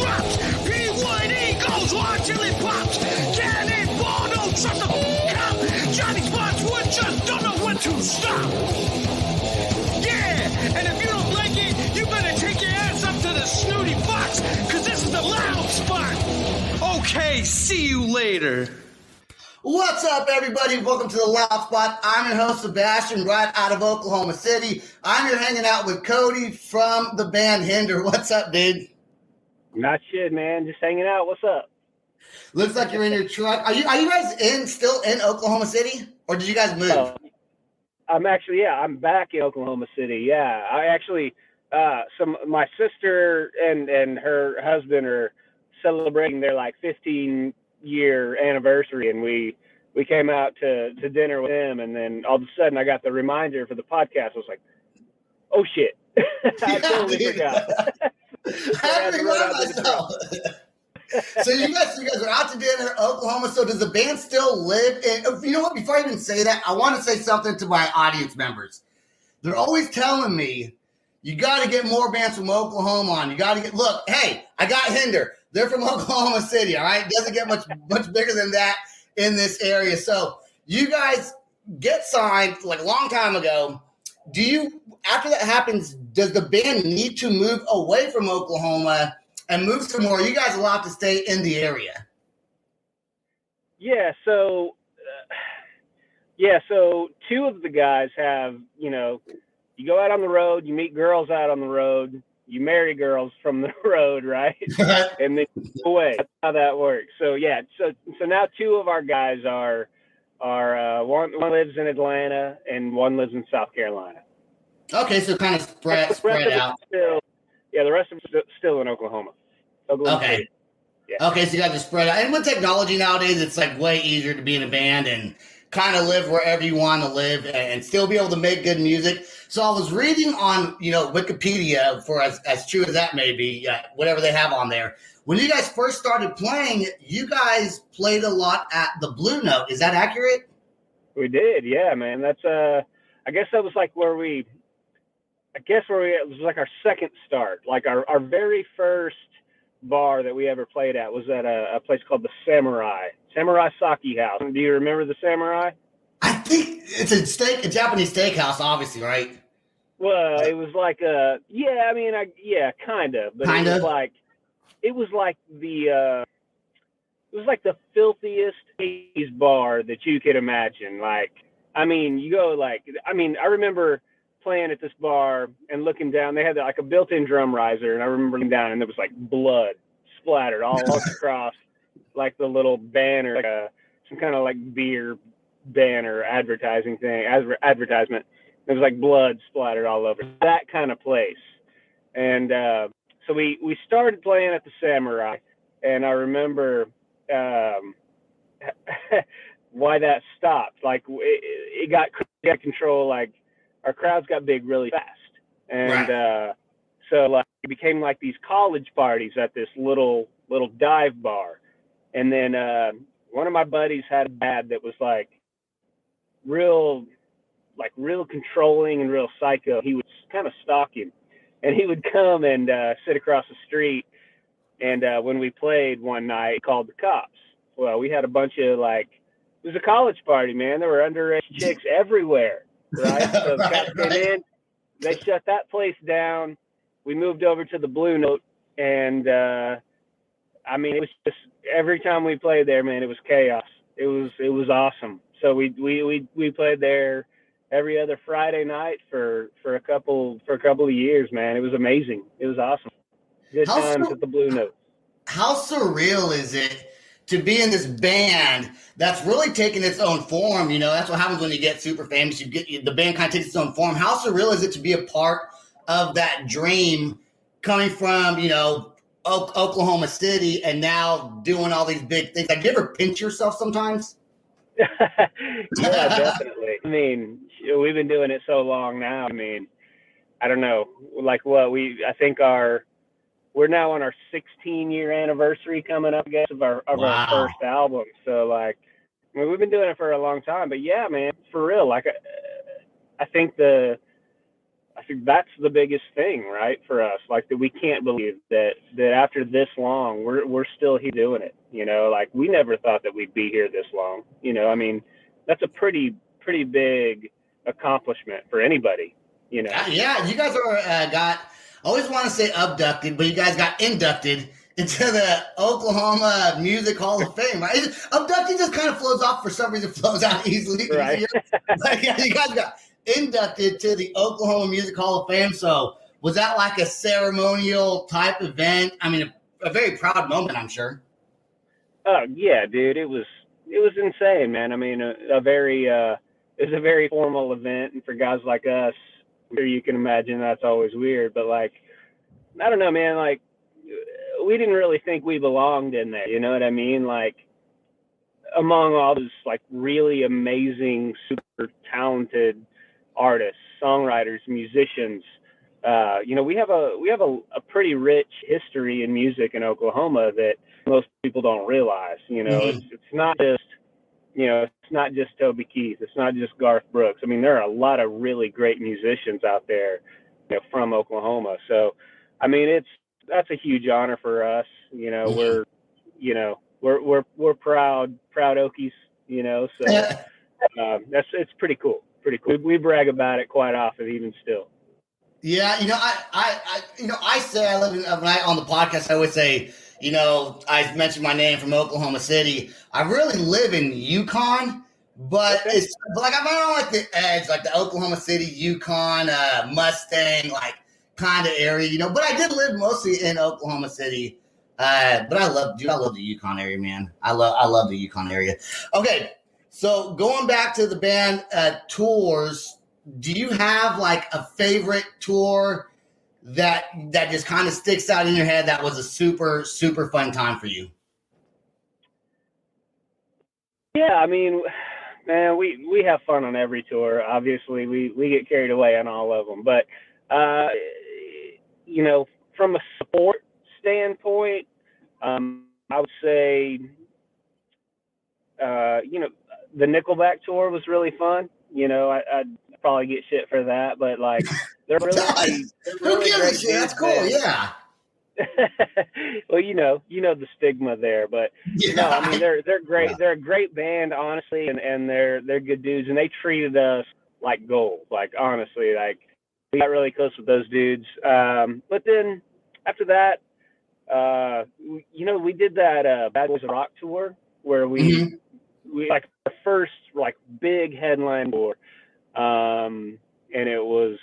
drops. P1E goes hard till it pops. Cannonball, don't shut the up. Johnny Spotswood just don't know when to stop. Yeah, and if you don't like it, you better take your ass up to the snooty box, cause this is the loud spot. Okay, see you later. What's up, everybody? Welcome to the Loud Spot. I'm your host, Sebastian, right out of Oklahoma City. I'm here hanging out with Cody from the band Hinder. What's up, dude? Not shit, man. Just hanging out. What's up? Looks like you're in your truck. Are you guys still in Oklahoma City, or did you guys move? I'm back in Oklahoma City. Yeah, I actually, my sister and her husband are celebrating their 15-year anniversary, and we came out to dinner with them, and then all of a sudden I got the reminder for the podcast. I was like, oh shit. I totally forgot. I forgot myself. So you guys are out to dinner, Oklahoma. So does the band still live in? You know what? Before I even say that, I want to say something to my audience members. They're always telling me, you got to get more bands from Oklahoma on. You got to look, hey, I got Hinder. They're from Oklahoma City, all right? Doesn't get much bigger than that in this area. So you guys get signed a long time ago. After that happens, does the band need to move away from Oklahoma and move somewhere? You guys allowed to stay in the area? Yeah, so two of the guys have, you go out on the road, you meet girls out on the road, you marry girls from the road, right? And then you go away. That's how that works. So yeah, so now two of our guys are one lives in Atlanta and one lives in South Carolina. Okay, so kind of spread out. The rest of them still in Oklahoma. Okay. Yeah. Okay, so you guys are spread out. And with technology nowadays, it's way easier to be in a band and kind of live wherever you want to live and still be able to make good music. So I was reading on, Wikipedia, for as true as that may be, whatever they have on there. When you guys first started playing, you guys played a lot at the Blue Note. Is that accurate? We did, yeah, man. That's I guess that was it was our second start. Our very first bar that we ever played at was at a place called the Samurai Sake House. Do you remember the Samurai? I think it's a Japanese steakhouse, obviously, right? Well, it was kind of, but kind of. It was like the filthiest 80s bar that you could imagine. I remember playing at this bar and looking down. They had a built-in drum riser, and I remember looking down, and there was blood splattered all across the little banner, some kind of beer banner advertisement. There was blood splattered all over, that kind of place. And so we started playing at the Samurai, and I remember why that stopped. It got out of control. Our crowds got big really fast, and right. So it became these college parties at this little dive bar. And then one of my buddies had a dad that was real controlling and real psycho. He was kind of stalking, and he would come and sit across the street. And when we played one night, he called the cops. Well, we had a bunch of it was a college party, man. There were underage chicks everywhere, right? So the cops came in, they shut that place down. We moved over to the Blue Note, and it was just every time we played there, man, it was chaos. It was awesome. So we played there every other Friday night for a couple of years, man. It was amazing. It was awesome. Good times at the Blue Note. How surreal is it to be in this band that's really taking its own form? That's what happens when you get super famous. The band kind of takes its own form. How surreal is it to be a part of that dream, coming from Oklahoma City and now doing all these big things? Do you ever pinch yourself sometimes? Yeah, definitely. We've been doing it so long now. I don't know, I think we're now on our 16-year anniversary coming up, I guess, of our first album. So we've been doing it for a long time. But yeah, man, for real, I think the I think that's the biggest thing, right, for us. Like that, we can't believe that after this long, we're still here doing it. You know, like we never thought that we'd be here this long. You know, I mean, that's a pretty big accomplishment for anybody. You know. Yeah, you guys are got. I always want to say abducted, but you guys got inducted into the Oklahoma Music Hall of Fame, right? Abducted just kind of flows off for some reason, flows out easily. Right. But yeah, you guys got inducted to the Oklahoma Music Hall of Fame. So was that like a ceremonial type event? I mean, a very proud moment, I'm sure. Oh yeah, dude, it was insane, man. I mean, a very it was a very formal event, and for guys like us, I'm sure you can imagine that's always weird. But like, I don't know, man. Like, we didn't really think we belonged in there. You know what I mean? Like, among all those like really amazing, super talented artists, songwriters, musicians. You know, we have a pretty rich history in music in Oklahoma that most people don't realize. You know, it's not just, you know, it's not just Toby Keith, it's not just Garth Brooks. I mean, there are a lot of really great musicians out there, you know, from Oklahoma. So, I mean, that's a huge honor for us. You know, we're proud Okies. You know, so it's pretty cool. Pretty cool. We brag about it quite often, even still. Yeah, you know, I say I live in when I on the podcast. I always say, you know, I mentioned my name from Oklahoma City. I really live in Yukon, but Okay. it's like I'm on like the edge, like the Oklahoma City, Yukon, Mustang, like kind of area, you know. But I did live mostly in Oklahoma City. But I love the Yukon area, man. I love the Yukon area. Okay, so going back to the band tours, do you have like a favorite tour that just kind of sticks out in your head that was a super fun time for you? Yeah, I mean, man, we have fun on every tour. Obviously, we get carried away on all of them, but uh, you know, from a support standpoint, I would say, you know, the Nickelback tour was really fun. You know, I'd probably get shit for that, but like, they're really Who gives a great shit? dudes, That's cool. man. Yeah. Well, you know the stigma there, but Yeah. no, I mean they're great. They're a great band, honestly, and they're good dudes, and they treated us like gold. Like honestly, like we got really close with those dudes. But then after that, you know, we did that Bad Boys of Rock tour where Mhm. we like our first like big headline tour, and it was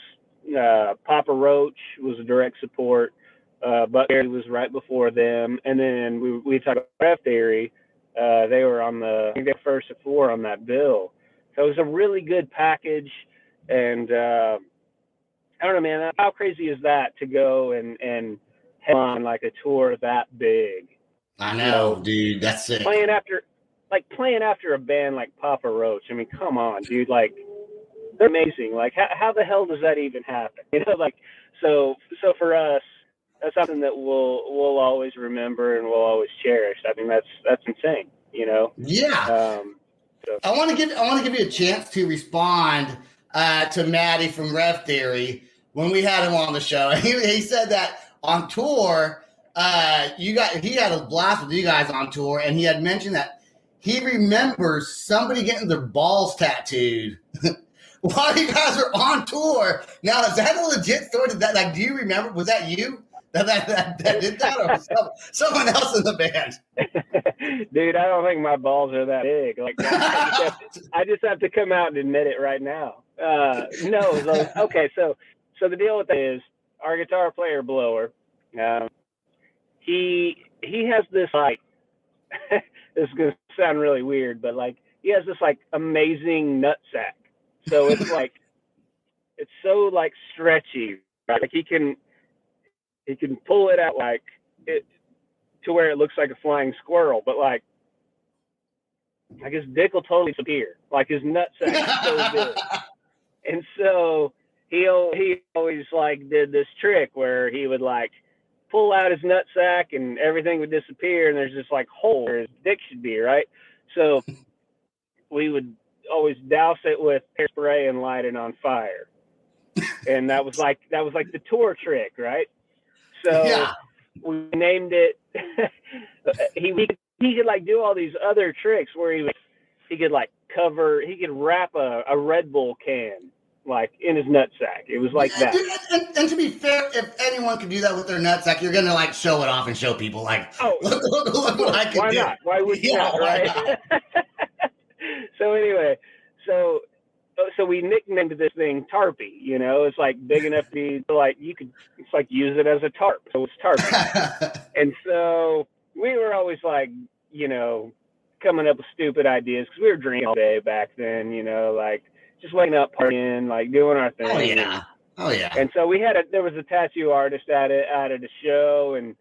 Papa Roach was a direct support. Buck Berry was right before them, and then we talked about Rev Theory. They were on I think they were first or four on that bill. So it was a really good package, and I don't know, man. How crazy is that to go and headline like a tour that big? I You know, know, dude. That's sick. playing after a band like Papa Roach. I mean, come on, dude. Like they're amazing. Like how the hell does that even happen? You know, like so for us, that's something that we'll always remember and we'll always cherish. I mean, that's insane. You know. Yeah. So I want to give you a chance to respond to Maddie from Rev Theory when we had him on the show. He said that on tour, he had a blast with you guys on tour, and he had mentioned that he remembers somebody getting their balls tattooed while you guys were on tour. Now, is that a legit story? Do you remember? Was that you that did that, or was someone else in the band? dude, I don't think my balls are that big. Like I just have to come out and admit it right now. No, okay. So the deal with that is our guitar player Blower. He has this like this is gonna sound really weird, but like he has this like amazing nut sack. So it's like it's so like stretchy. Right? Like he can pull it out like it to where it looks like a flying squirrel, but like his dick will totally disappear. Like his nut sack is so big. And so he always like did this trick where he would like pull out his nut sack and everything would disappear and there's this like hole where his dick should be, right? So we would always douse it with hairspray and light it on fire. and that was like the tour trick, right? So Yeah. we named it. he could like do all these other tricks where he could wrap a Red Bull can like in his nutsack. It was like that. And to be fair, if anyone could do that with their nutsack, you're gonna like show it off and show people like, oh, look what I can why do. not? Why would you not, right? So anyway, so we nicknamed this thing Tarpy. You know, it's like big enough to be like it's like use it as a tarp. So it's Tarpy. And so we were always like, you know, coming up with stupid ideas because we were drinking all day back then. You know, like just waking up, partying, like doing our thing. Oh yeah. And so there was a tattoo artist at the show, and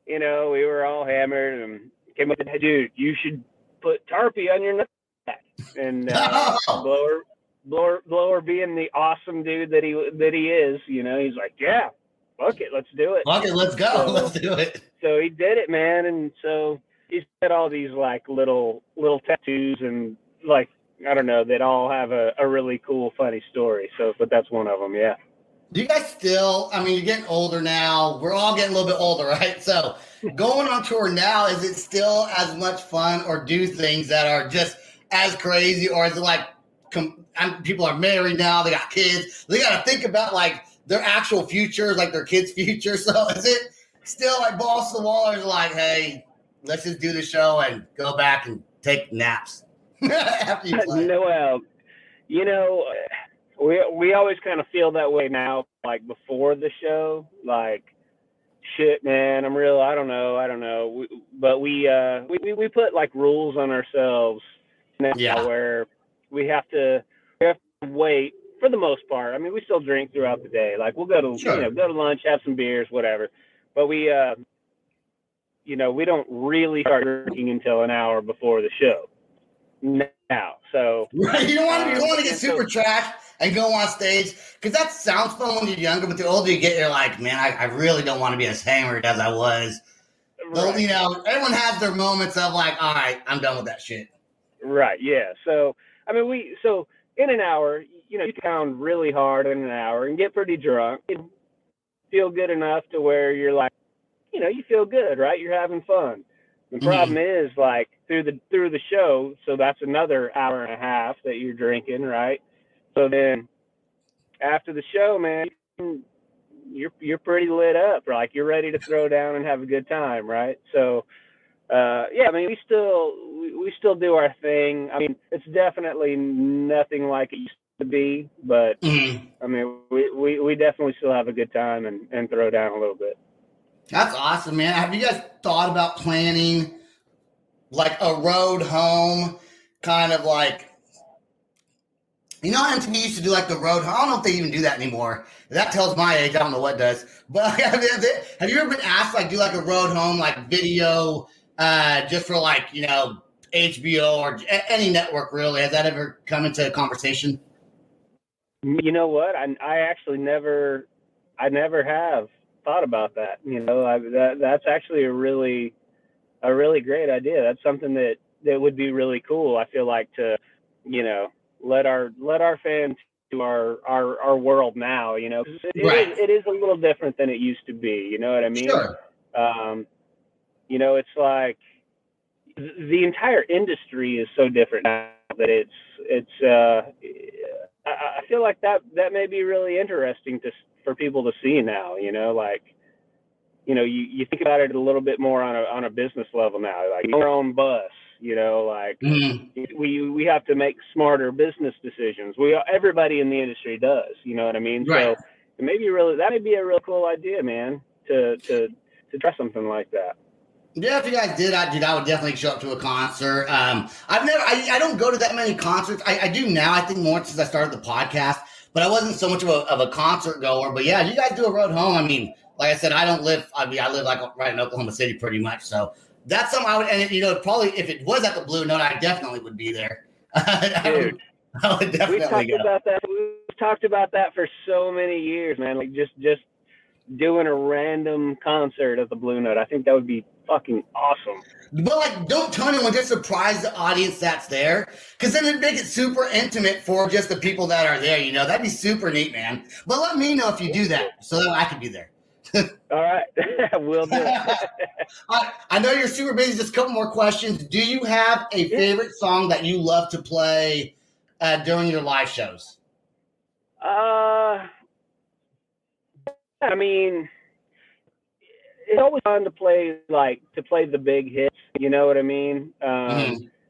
you know, we were all hammered and came up with, hey, dude, you should put Tarpy on your nutsack. And Blower being the awesome dude that he is, you know, he's like, yeah, fuck it, let's do it. Okay, let's go. So, let's do it. So he did it, man, and so he's got all these like little tattoos, and like I don't know, they'd all have a really cool, funny story. So, but that's one of them, yeah. Do you guys still, I mean, you're getting older now. We're all getting a little bit older, right? So going on tour now, is it still as much fun, or do things that are just as crazy, or is it like people are married now, they got kids, they got to think about like their actual futures, like their kids' future. So is it still like balls to the wall, or is it like, hey, let's just do the show and go back and take naps after you play? Well, you know, we always kind of feel that way now, like before the show, like, shit, man, I don't know. But we put like rules on ourselves now where we have to wait for the most part. I mean, we still drink throughout the day. Like we'll go to go to lunch, have some beers, whatever. But we you know, we don't really start drinking until an hour before the show now. So right, you don't want to get super trashed and go on stage, because that sounds fun when you're younger, but the older you get, you're like, man, I really don't want to be as hammered as I was. Right. You know, everyone has their moments of like, all right, I'm done with that shit. Right, yeah. So, I mean, so in an hour, you know, you can pound really hard in an hour and get pretty drunk and feel good enough to where you're like, you know, you feel good, right? You're having fun. The problem is like through the show, so that's another hour and a half that you're drinking, right? So then after the show, man, you're pretty lit up, like you're ready to throw down and have a good time, right? So yeah, I mean, we still do our thing. I mean, it's definitely nothing like it used to be, but I mean, we definitely still have a good time and throw down a little bit. That's awesome, man. Have you guys thought about planning like a road home, kind of like, you know, MTV used to do like the road home. I don't know if they even do that anymore. That tells my age. I don't know what does. But have you ever been asked like do like a road home like video just for like, you know, HBO or any network really? Has that ever come into a conversation? You know what? I actually never have thought about that. You know, that's actually a really great idea. That's something that would be really cool. I feel like to, you know, let our fans to our world now, you know, it is a little different than it used to be. You know what I mean? Sure. You know, it's like the entire industry is so different now that I feel like that may be really interesting for people to see now. You know, like, you know, you think about it a little bit more on a business level now, like your own bus, you know, like we have to make smarter business decisions. Everybody in the industry does, you know what I mean? Right. So that may be a real cool idea, man, to try something like that. Yeah, if you guys did, I would definitely show up to a concert. I don't go to that many concerts. I do now, I think more since I started the podcast, but I wasn't so much of a concert goer. But yeah, you guys do a road home. I mean, like I said, I live like right in Oklahoma City pretty much. So that's something I would, and you know, probably if it was at the Blue Note, I definitely would be there. Dude, I would definitely We've talked about that for so many years, man. Like just doing a random concert at the Blue Note. I think that would be fucking awesome. But like, don't tell anyone. Just surprise the audience that's there, because then it'd make it super intimate for just the people that are there. You know, that'd be super neat, man. But let me know if you do that, so that I can be there. All right, we'll do it. I know you're super busy. Just a couple more questions. Do you have a favorite song that you love to play during your live shows? I mean, it's always fun to play the big hits. You know what I mean?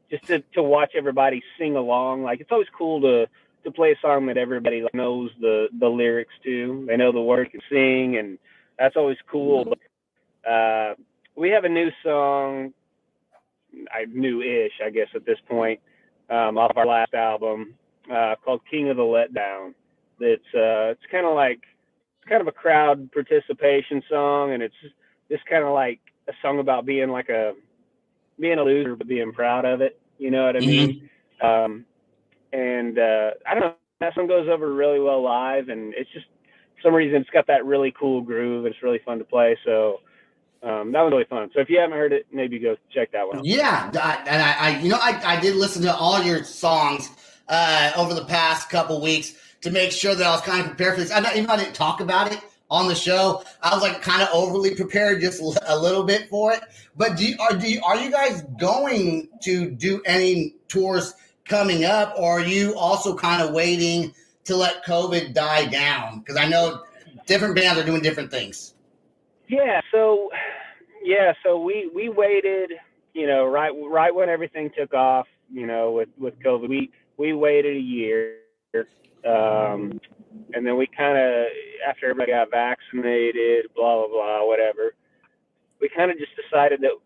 Just to watch everybody sing along. Like, it's always cool to play a song that everybody knows the lyrics to. They know the words, can sing, and that's always cool. But we have a new song, new-ish, I guess, at this point, off our last album, called "King of the Letdown." It's kind of a crowd participation song, and it's just kind of like a song about being a loser but being proud of it. You know what I mean? And I don't know, that song goes over really well live, and it's just, for some reason, it's got that really cool groove. It's really fun to play. So that was really fun. So if you haven't heard it, maybe go check that one out. Yeah, and I did listen to all your songs over the past couple weeks to make sure that I was kind of prepared for this. Even though I didn't talk about it on the show, I was like kind of overly prepared, just a little bit for it. But are you guys going to do any tours coming up, or are you also kind of waiting to let COVID die down? Because I know different bands are doing different things. So we waited, right when everything took off, with COVID. We waited a year. And then we kind of, after everybody got vaccinated, blah, blah, blah, whatever, we kind of just decided that,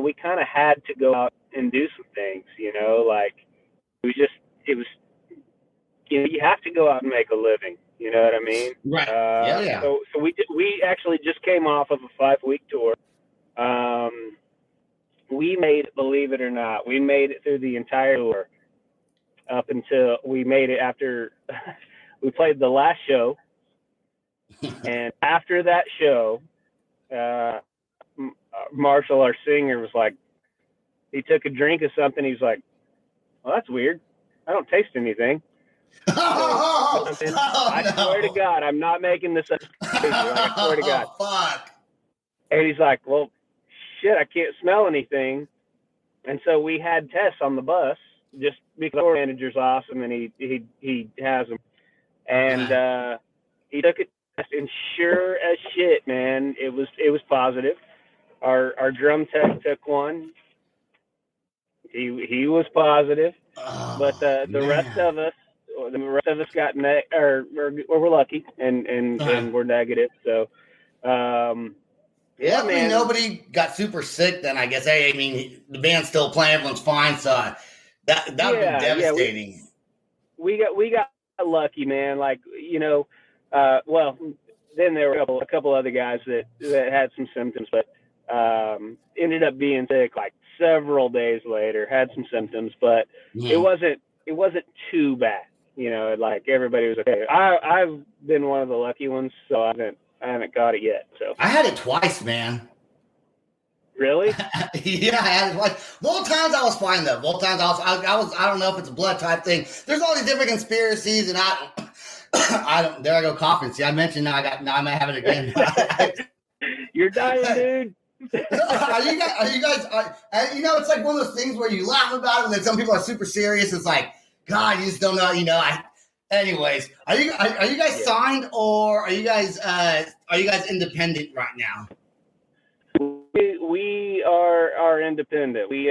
we kind of had to go out and do some things, like it was, you have to go out and make a living. You know what I mean? Right. Yeah. So we actually just came off of a 5-week tour. We made it, believe it or not, we made it through the entire tour up until we made it after we played the last show. And after that show, Marshall, our singer, was like, he took a drink of something. He's like, well, that's weird. I don't taste anything. I swear to God, I'm not making this up. I swear to God. Fuck. And he's like, well, shit, I can't smell anything. And so we had tests on the bus, just because our manager's awesome and he has them. And he took a test, and sure as shit, man, it was positive. Our drum tech took one. He was positive, but the rest of us got we're lucky and we're negative. So luckily man, nobody got super sick. Then I guess. Hey, I mean, the band's still playing, everyone's fine. So that would be devastating. We got lucky, man. Like, well, then there were a couple other guys that had some symptoms, but ended up being sick like several days later, had some symptoms, but it wasn't too bad. Like, everybody was okay. I've been one of the lucky ones, so I haven't got it yet. So I had it twice, man. Really? Yeah, I had it twice. Both times I was fine though. Both times I don't know if it's a blood type thing. There's all these different conspiracies, and I don't. There I go coughing. See, I mentioned now I might have it again. You're dying, dude. Are you guys? It's like one of those things where you laugh about it, and then some people are super serious. It's like, God, you just don't know. Anyways, are you guys signed, or are you guys independent right now? We are independent. We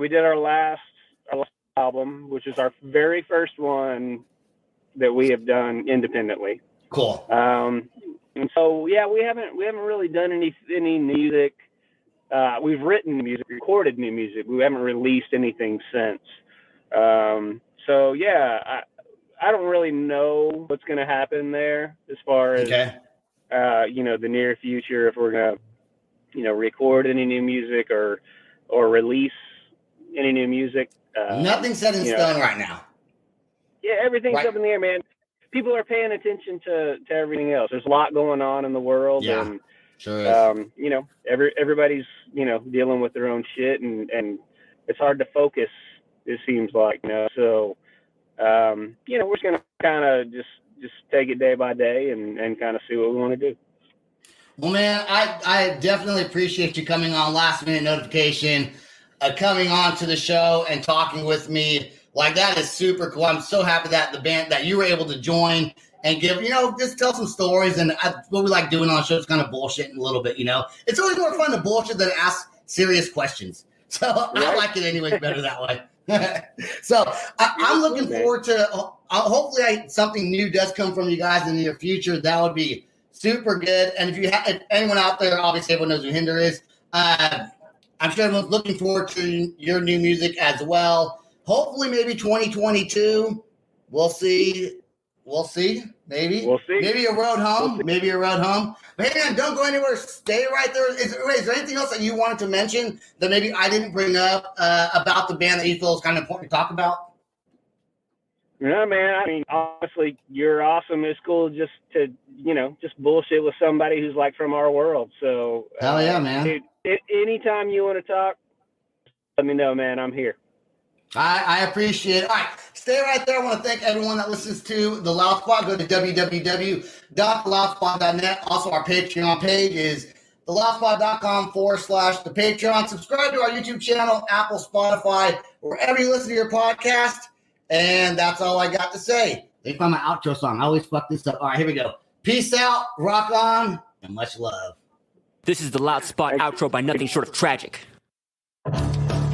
did our last album, which is our very first one that we have done independently. Cool. And so we haven't really done any music. We've written music, recorded new music. We haven't released anything since. So yeah, I don't really know what's going to happen there as far as the near future, if we're going to record any new music or release any new music. Nothing's set in stone right now. Yeah, everything's up in the air, man. people are paying attention to everything else. There's a lot going on in the world, and sure is. you know, everybody's, you know, dealing with their own shit, and it's hard to focus. It seems like, you know, so you know, we're just gonna kind of just take it day by day and kind of see what we want to do. Well, man, I definitely appreciate you coming on last minute notification, coming on to the show and talking with me. Like, that is super cool. I'm so happy that the band that you were able to join and give, you know, just tell some stories. And what we like doing on the show is kind of bullshitting a little bit, you know. It's always more fun to bullshit than ask serious questions. So I like it anyways better that way. So I'm looking forward to hopefully something new does come from you guys in the near future. That would be super good. And if anyone out there, obviously everyone knows who Hinder is. I'm sure everyone's looking forward to your new music as well. Hopefully, maybe 2022. We'll see. Maybe. We'll see. Maybe a road home. Maybe a road home. But hey, man, don't go anywhere. Stay right there. Is there anything else that you wanted to mention that maybe I didn't bring up about the band that you feel is kind of important to talk about? No, man. I mean, honestly, you're awesome. It's cool just to, you know, just bullshit with somebody who's like from our world. So hell yeah, man. Dude, anytime you want to talk, let me know, man. I'm here. I appreciate it. All right, stay right there. I want to thank everyone that listens to The Loud Spot. Go to www.theloudspot.net. Also, our Patreon page is theloudspot.com/the Patreon. Subscribe to our YouTube channel, Apple, Spotify, wherever you listen to your podcast. And that's all I got to say. They find my outro song. I always fuck this up. All right, here we go. Peace out, rock on, and much love. This is the Loud Spot outro by nothing short of tragic.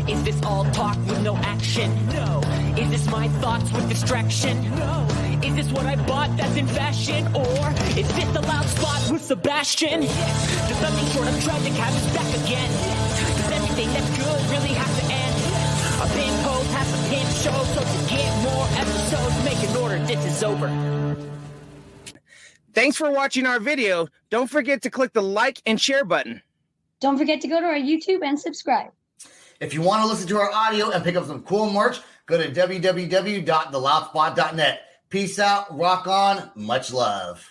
Is this all talk with no action? No. Is this my thoughts with distraction? No. Is this what I bought that's in fashion? Or is this the Loud Spot with Sebastian? Yes. Does nothing short of tragic have us back again? Yes. Does everything that's good really have to end? Yes. A pin post has a pin show, so to get more episodes, make an order, this is over. Thanks for watching our video. Don't forget to click the like and share button. Don't forget to go to our YouTube and subscribe. If you want to listen to our audio and pick up some cool merch, go to www.theloudspot.net. Peace out, rock on, much love.